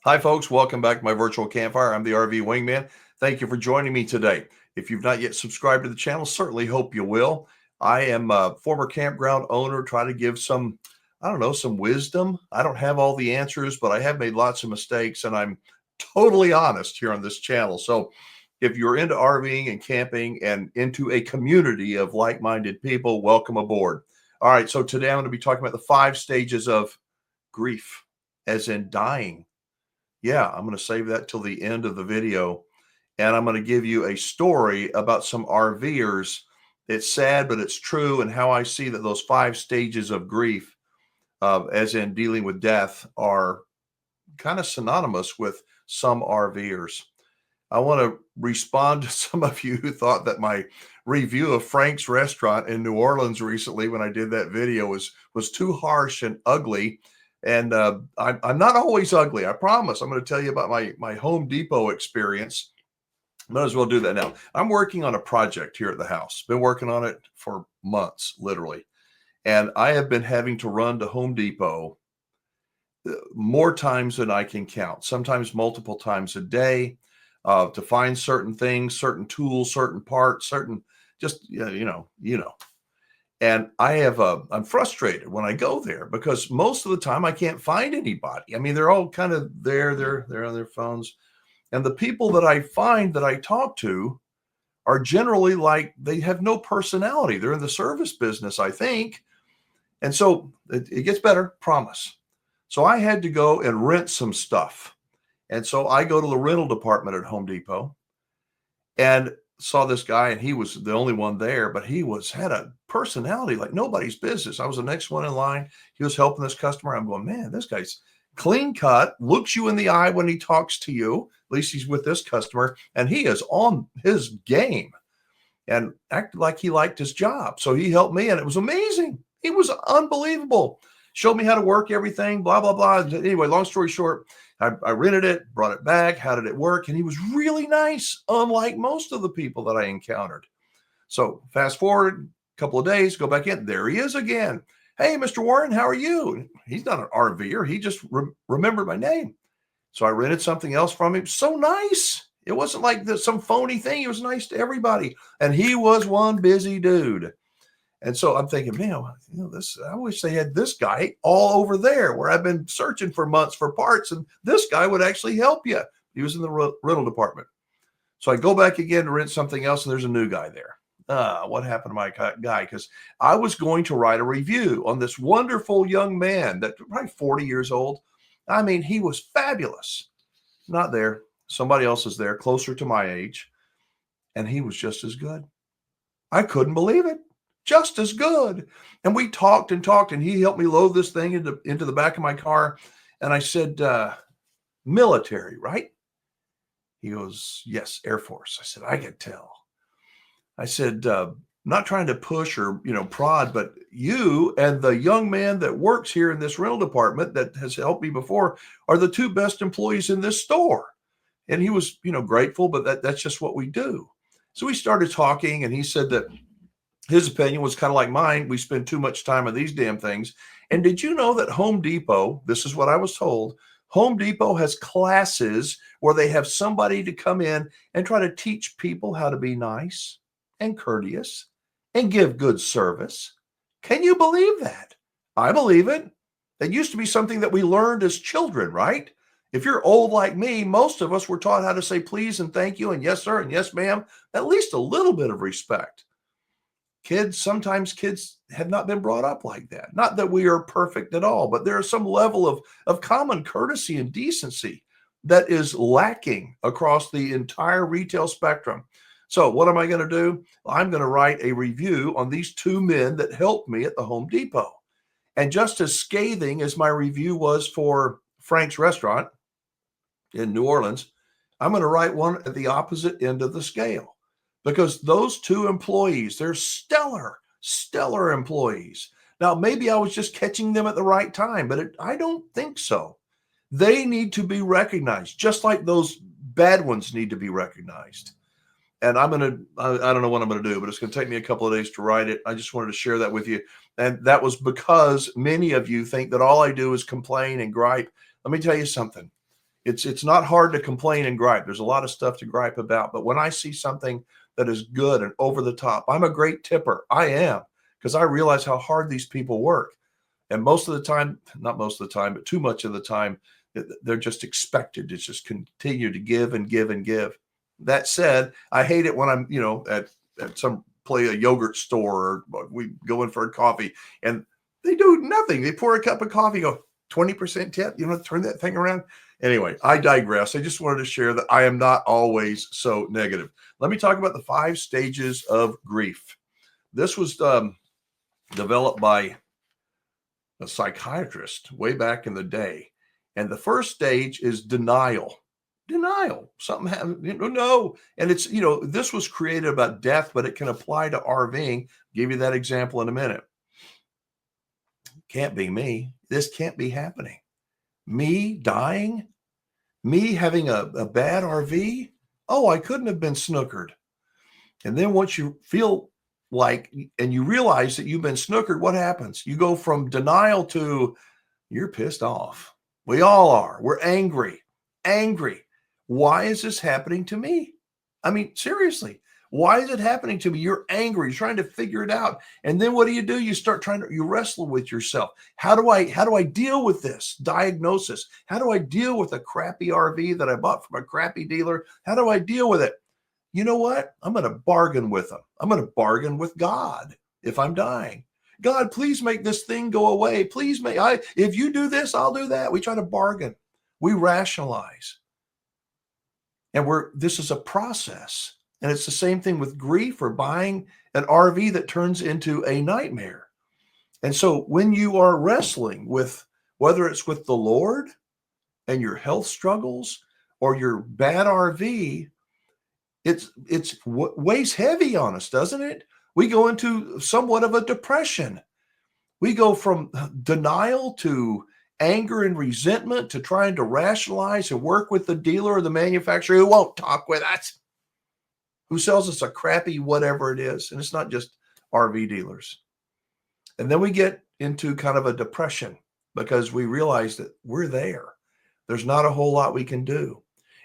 Hi, folks. Welcome back to my virtual campfire. I'm the RV Wingman. Thank you for joining me today. If you've not yet subscribed to the channel, certainly hope you will. I am a former campground owner, try to give some, I don't know, some wisdom. I don't have all the answers, but I have made lots of mistakes, and I'm totally honest here on this channel. So if you're into RVing and camping and into a community of like-minded people, welcome aboard. All right, so today I'm going to be talking about the 5 stages of grief, as in dying. Yeah, I'm going to save that till the end of the video. And I'm going to give you a story about some RVers. It's sad, but it's true. And how I see that those 5 stages of grief, as in dealing with death, are kind of synonymous with some RVers. I want to respond to some of you who thought that my review of Frank's restaurant in New Orleans recently, when I did that video, was too harsh and ugly. And I'm not always ugly, I promise. I'm going to tell you about my Home Depot experience. Might as well do that now. I'm working on a project here at the house. Been working on it for months, literally. And I have been having to run to Home Depot more times than I can count, sometimes multiple times a day, to find certain things, certain tools, certain parts, certain just, you know. And I'm frustrated when I go there because most of the time I can't find anybody. I mean, they're all kind of there, they're on their phones. And the people that I find that I talk to are generally like, they have no personality. They're in the service business, I think. And so it gets better, promise. So I had to go and rent some stuff. And so I go to the rental department at Home Depot and saw this guy, and he was the only one there, but he had a personality like nobody's business. I was the next one in line. He was helping this customer. I'm going, man, this guy's clean cut, looks you in the eye when he talks to you. At least he's with this customer, and he is on his game and acted like he liked his job. So he helped me, and it was amazing. It was unbelievable. Showed me how to work everything, blah, blah, blah. Anyway, long story short, I rented it, brought it back. How did it work? And he was really nice, unlike most of the people that I encountered. So fast forward a couple of days, go back in. There he is again. Hey, Mr. Warren, how are you? He's not an RVer. He just remembered my name. So I rented something else from him. So nice. It wasn't like some phony thing. He was nice to everybody. And he was one busy dude. And so I'm thinking, man, I wish they had this guy all over there where I've been searching for months for parts, and this guy would actually help you. He was in the rental department. So I go back again to rent something else, and there's a new guy there. What happened to my guy? Because I was going to write a review on this wonderful young man that probably 40 years old. I mean, he was fabulous. Not there. Somebody else is there, closer to my age, and he was just as good. I couldn't believe it. Just as good. And we talked and talked, and he helped me load this thing into the back of my car. And I said, military, right? He goes, yes, Air Force. I said, I could tell. I said, not trying to push or, prod, but you and the young man that works here in this rental department that has helped me before are the 2 best employees in this store. And he was, grateful, but that's just what we do. So we started talking, and he said that his opinion was kind of like mine. We spend too much time on these damn things. And did you know that Home Depot, this is what I was told, Home Depot has classes where they have somebody to come in and try to teach people how to be nice and courteous and give good service. Can you believe that? I believe it. That used to be something that we learned as children, right? If you're old like me, most of us were taught how to say please and thank you and yes, sir, and yes, ma'am, at least a little bit of respect. Sometimes kids have not been brought up like that. Not that we are perfect at all, but there is some level of common courtesy and decency that is lacking across the entire retail spectrum. So what am I going to do? I'm going to write a review on these 2 men that helped me at the Home Depot. And just as scathing as my review was for Frank's restaurant in New Orleans, I'm going to write one at the opposite end of the scale. Because those 2 employees, they're stellar employees. Now, maybe I was just catching them at the right time, but I don't think so. They need to be recognized, just like those bad ones need to be recognized. And I don't know what I'm going to do, but it's going to take me a couple of days to write it. I just wanted to share that with you. And that was because many of you think that all I do is complain and gripe. Let me tell you something. It's not hard to complain and gripe. There's a lot of stuff to gripe about. But when I see something that is good and over the top, I'm a great tipper. I am, because I realize how hard these people work. And most of the time, not most of the time, but too much of the time, they're just expected to just continue to give and give and give. That said, I hate it when I'm, at some play a yogurt store, or we go in for a coffee and they do nothing. They pour a cup of coffee, go 20% tip, turn that thing around. Anyway, I digress. I just wanted to share that I am not always so negative. Let me talk about the 5 stages of grief. This was developed by a psychiatrist way back in the day. And the first stage is denial. Denial. Something happened. No. And it's, this was created about death, but it can apply to RVing. Give you that example in a minute. Can't be me. This can't be happening. Me dying? Me having a bad RV? Oh, I couldn't have been snookered. And then once you feel like, and you realize that you've been snookered, what happens? You go from denial to you're pissed off. We all are. We're angry. Angry. Why is this happening to me? I mean, seriously, why is it happening to me? You're angry. You're trying to figure it out. And then what do? You start you wrestle with yourself. How do I deal with this diagnosis? How do I deal with a crappy RV that I bought from a crappy dealer? How do I deal with it? You know what? I'm going to bargain with them. I'm going to bargain with God if I'm dying. God, please make this thing go away. Please if you do this, I'll do that. We try to bargain. We rationalize. And this is a process. And it's the same thing with grief or buying an RV that turns into a nightmare. And so when you are wrestling with, whether it's with the Lord and your health struggles or your bad RV, it's weighs heavy on us, doesn't it? We go into somewhat of a depression. We go from denial to anger and resentment to trying to rationalize and work with the dealer or the manufacturer who won't talk with us, who sells us a crappy whatever it is. And it's not just RV dealers. And then we get into kind of a depression because we realize that we're there. There's not a whole lot we can do.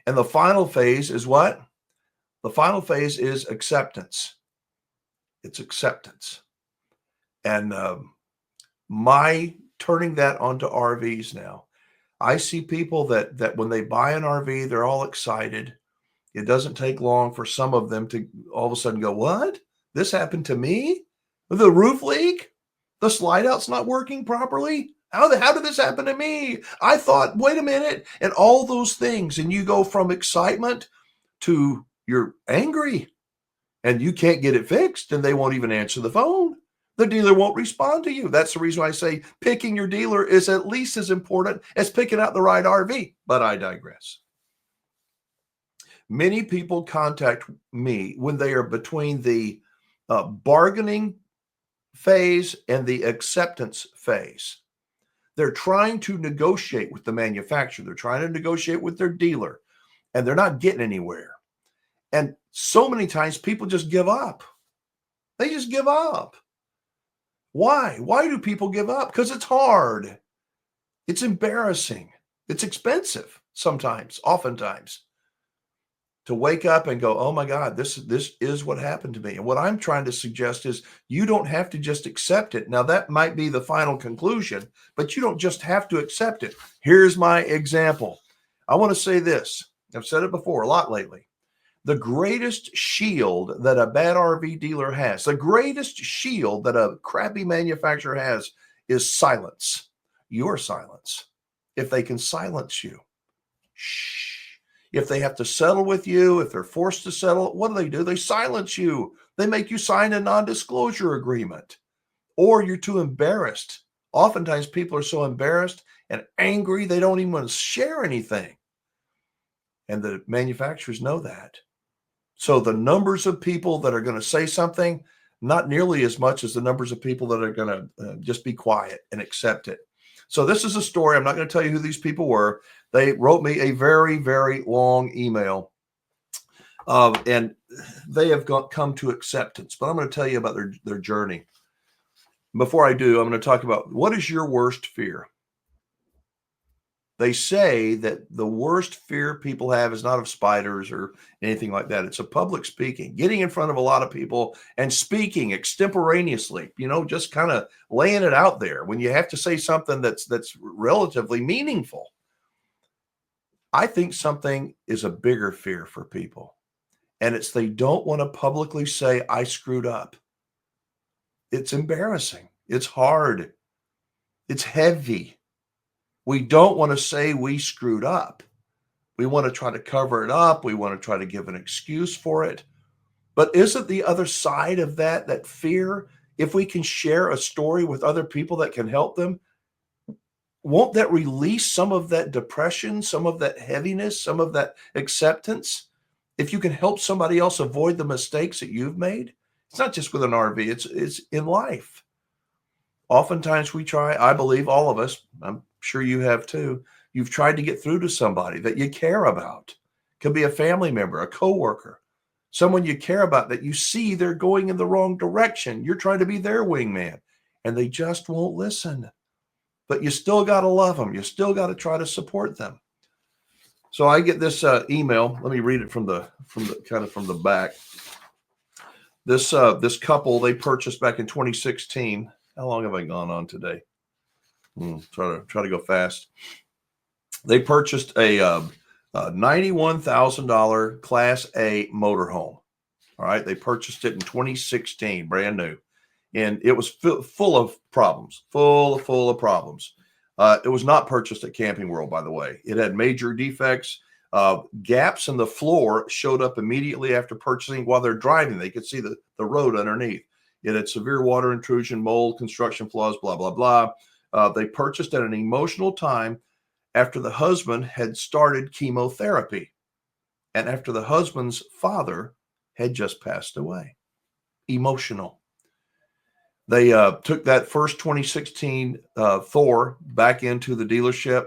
And the final phase is what? The final phase is acceptance. It's acceptance. And my turning that onto RVs now, I see people that when they buy an RV, they're all excited. It doesn't take long for some of them to all of a sudden go, what? This happened to me? The roof leak? The slide out's not working properly? How did this happen to me? I thought, wait a minute. And all those things. And you go from excitement to you're angry and you can't get it fixed and they won't even answer the phone. The dealer won't respond to you. That's the reason why I say picking your dealer is at least as important as picking out the right RV. But I digress. Many people contact me when they are between the bargaining phase and the acceptance phase. They're trying to negotiate with the manufacturer. They're trying to negotiate with their dealer, and they're not getting anywhere. And so many times people just give up. They just give up. Why? Why do people give up? Because it's hard. It's embarrassing. It's expensive sometimes, oftentimes. To wake up and go, oh my God, this is what happened to me. And what I'm trying to suggest is you don't have to just accept it. Now that might be the final conclusion, but you don't just have to accept it. Here's my example. I want to say this. I've said it before a lot lately. The greatest shield that a bad RV dealer has, the greatest shield that a crappy manufacturer has is silence. Your silence. If they can silence you, shh. If they have to settle with you, if they're forced to settle, what do? They silence you. They make you sign a non-disclosure agreement, or you're too embarrassed. Oftentimes people are so embarrassed and angry, they don't even want to share anything. And the manufacturers know that. So the numbers of people that are going to say something, not nearly as much as the numbers of people that are going to just be quiet and accept it. So this is a story. I'm not going to tell you who these people were. They wrote me a very, very long email, and they have come to acceptance. But I'm going to tell you about their journey. Before I do, I'm going to talk about what is your worst fear? They say that the worst fear people have is not of spiders or anything like that. It's of public speaking, getting in front of a lot of people and speaking extemporaneously, just kind of laying it out there when you have to say something that's relatively meaningful. I think something is a bigger fear for people, and it's they don't want to publicly say, I screwed up. It's embarrassing. It's hard. It's heavy. We don't want to say we screwed up. We want to try to cover it up. We want to try to give an excuse for it. But isn't the other side of that fear, if we can share a story with other people that can help them, won't that release some of that depression, some of that heaviness, some of that acceptance? If you can help somebody else avoid the mistakes that you've made, it's not just with an RV, it's in life. Oftentimes we try, I believe all of us, I'm sure you have too, you've tried to get through to somebody that you care about. Could be a family member, a coworker, someone you care about that you see they're going in the wrong direction. You're trying to be their wingman and they just won't listen. But you still got to love them. You still got to try to support them. So I get this email. Let me read it from the back. This couple, they purchased back in 2016. How long have I gone on today? Try to go fast. They purchased a $91,000 Class A motorhome. All right, they purchased it in 2016, brand new, and it was full of problems. Full of problems. It was not purchased at Camping World, by the way. It had major defects. Gaps in the floor showed up immediately after purchasing. While they're driving, they could see the road underneath. It had severe water intrusion, mold, construction flaws, blah, blah, blah. They purchased at an emotional time after the husband had started chemotherapy and after the husband's father had just passed away. Emotional. They took that first 2016 Thor back into the dealership,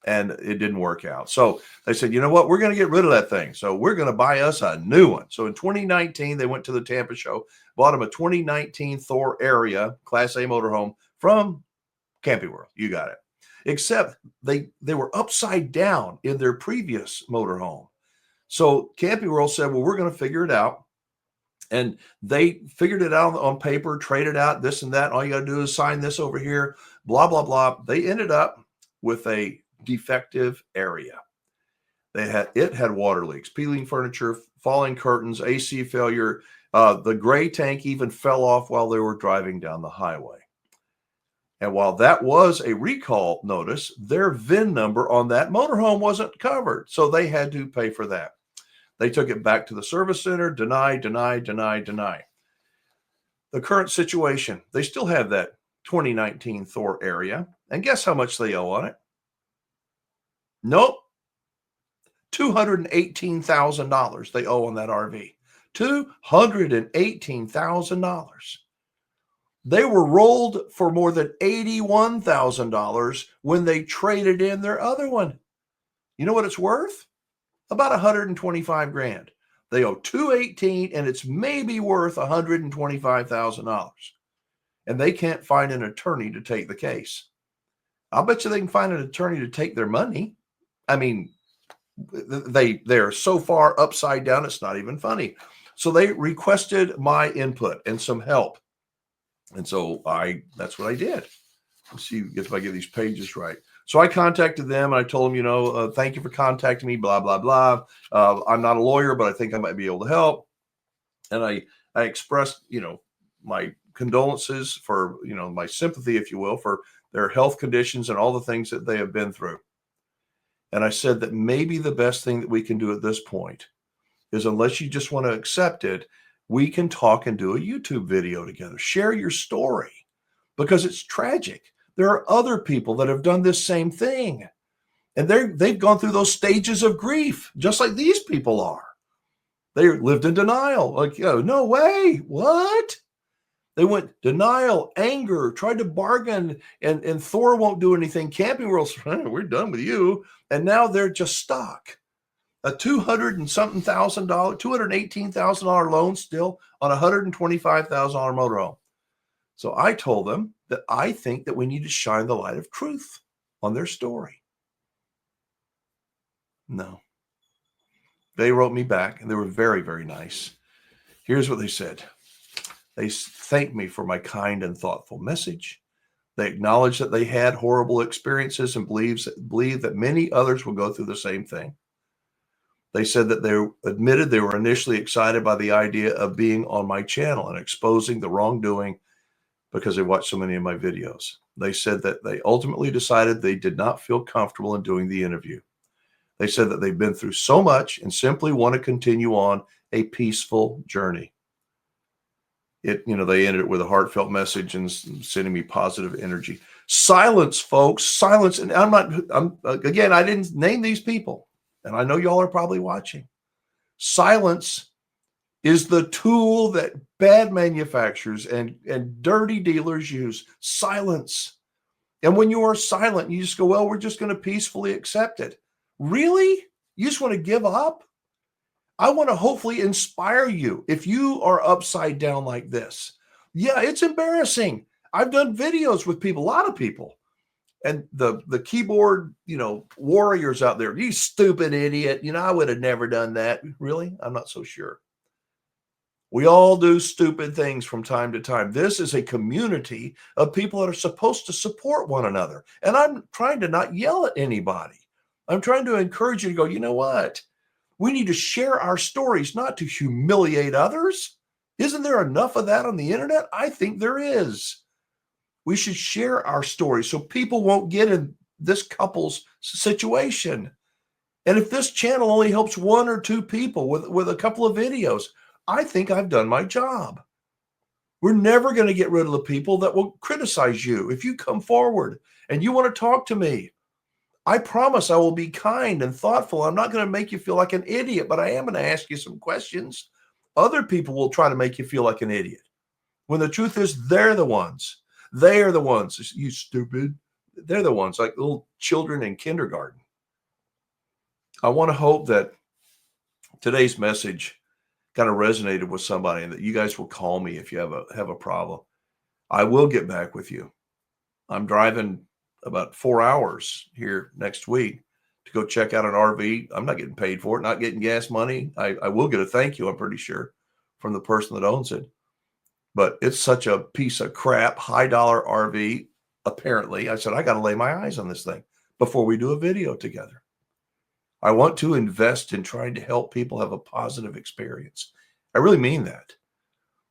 and it didn't work out. So they said, you know what? We're going to get rid of that thing. So we're going to buy us a new one. So in 2019, they went to the Tampa show, bought them a 2019 Thor Area Class A motorhome from Camping World. You got it. Except they were upside down in their previous motorhome. So Camping World said, well, we're going to figure it out. And they figured it out on paper, traded out this and that. All you got to do is sign this over here, blah, blah, blah. They ended up with a defective area. It had water leaks, peeling furniture, falling curtains, AC failure. The gray tank even fell off while they were driving down the highway. And while that was a recall notice, their VIN number on that motorhome wasn't covered. So they had to pay for that. They took it back to the service center, deny. The current situation, they still have that 2019 Thor Area. And guess how much they owe on it? Nope. $218,000 they owe on that RV. $218,000. They were rolled for more than $81,000 when they traded in their other one. You know what it's worth? About 125 grand. They owe 218 and it's maybe worth $125,000. And they can't find an attorney to take the case. I'll bet you they can find an attorney to take their money. I mean, they're so far upside down, it's not even funny. So they requested my input and some help. And so that's what I did. Let's see if I get these pages right. So I contacted them and I told them, thank you for contacting me, blah, blah, blah. I'm not a lawyer, but I think I might be able to help. And I expressed, my condolences for, my sympathy, if you will, for their health conditions and all the things that they have been through. And I said that maybe the best thing that we can do at this point is, unless you just want to accept it, we can talk and do a YouTube video together. Share your story, because it's tragic. There are other people that have done this same thing, and they've gone through those stages of grief, just like these people are. They lived in denial. Like, no way. What? They went denial, anger, tried to bargain, and Thor won't do anything. Camping World, we're done with you. And now they're just stuck. A $218,000 loan still on a $125,000 motorhome. So I told them that I think that we need to shine the light of truth on their story. No. They wrote me back, and they were very, very nice. Here's what they said. They thanked me for my kind and thoughtful message. They acknowledged that they had horrible experiences and believe that many others will go through the same thing. They said that they admitted they were initially excited by the idea of being on my channel and exposing the wrongdoing because they watched so many of my videos. They said that they ultimately decided they did not feel comfortable in doing the interview. They said that they've been through so much and simply want to continue on a peaceful journey. They ended it with a heartfelt message and sending me positive energy. Silence, folks, silence. And again, I didn't name these people, and I know y'all are probably watching. Silence is the tool that bad manufacturers and dirty dealers use. Silence. And when you are silent, you just go, well, we're just going to peacefully accept it. Really? You just want to give up? I want to hopefully inspire you. If you are upside down like this, yeah, it's embarrassing. I've done videos with people, a lot of people, and the keyboard, warriors out there, you stupid idiot. I would have never done that. Really? I'm not so sure. We all do stupid things from time to time. This is a community of people that are supposed to support one another. And I'm trying to not yell at anybody. I'm trying to encourage you to go, you know what? We need to share our stories, not to humiliate others. Isn't there enough of that on the internet? I think there is. We should share our stories so people won't get in this couple's situation. And if this channel only helps one or two people with a couple of videos, I think I've done my job. We're never going to get rid of the people that will criticize you. If you come forward and you want to talk to me, I promise I will be kind and thoughtful. I'm not going to make you feel like an idiot, but I am going to ask you some questions. Other people will try to make you feel like an idiot, when the truth is they're the ones. They are the ones. You stupid. They're the ones, like little children in kindergarten. I want to hope that today's message kind of resonated with somebody, and that you guys will call me if you have a problem. I will get back with you. I'm driving about 4 hours here next week to go check out an RV. I'm not getting paid for it, not getting gas money. I will get a thank you, I'm pretty sure, from the person that owns it. But it's such a piece of crap, high dollar RV. Apparently, I said, I got to lay my eyes on this thing before we do a video together. I want to invest in trying to help people have a positive experience. I really mean that.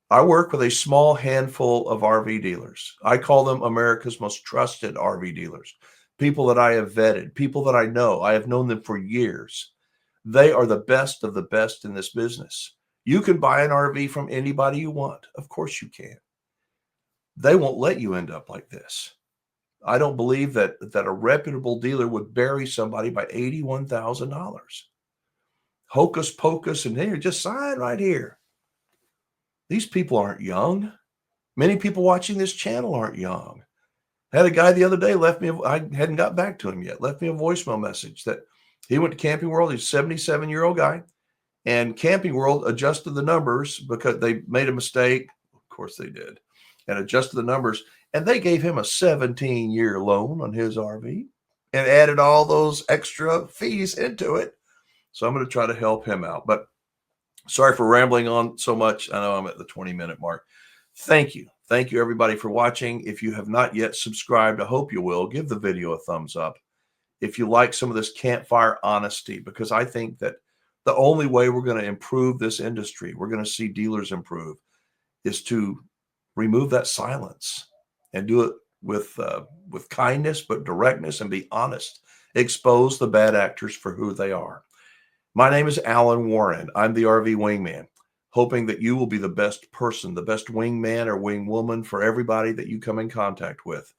I work with a small handful of RV dealers. I call them America's most trusted RV dealers. People that I have vetted, people that I know. I have known them for years. They are the best of the best in this business. You can buy an RV from anybody you want. Of course you can. They won't let you end up like this. I don't believe that a reputable dealer would bury somebody by $81,000. Hocus pocus, and here, just sign right here. These people aren't young. Many people watching this channel aren't young. I had a guy the other day I hadn't got back to him yet, left me a voicemail message that he went to Camping World. He's a 77-year-old guy. And Camping World adjusted the numbers because they made a mistake. Of course they did. And adjusted the numbers. And they gave him a 17-year loan on his RV and added all those extra fees into it. So I'm going to try to help him out. But sorry for rambling on so much. I know I'm at the 20-minute mark. Thank you. Thank you, everybody, for watching. If you have not yet subscribed, I hope you will. Give the video a thumbs up. If you like some of this campfire honesty, because I think that the only way we're going to improve this industry, we're going to see dealers improve, is to remove that silence and do it with kindness, but directness, and be honest. Expose the bad actors for who they are. My name is Alan Warren. I'm the RV Wingman, hoping that you will be the best person, the best wingman or wingwoman for everybody that you come in contact with.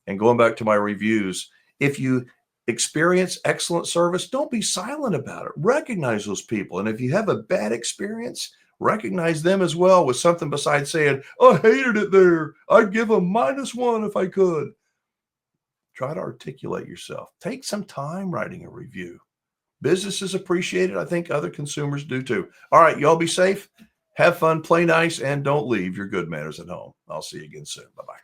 And going back to my reviews, if you experience excellent service, don't be silent about it. Recognize those people. And if you have a bad experience, recognize them as well with something besides saying, I hated it there. I'd give them -1 if I could. Try to articulate yourself. Take some time writing a review. Businesses appreciate it. I think other consumers do too. All right, y'all be safe. Have fun, play nice, and don't leave your good manners at home. I'll see you again soon. Bye-bye.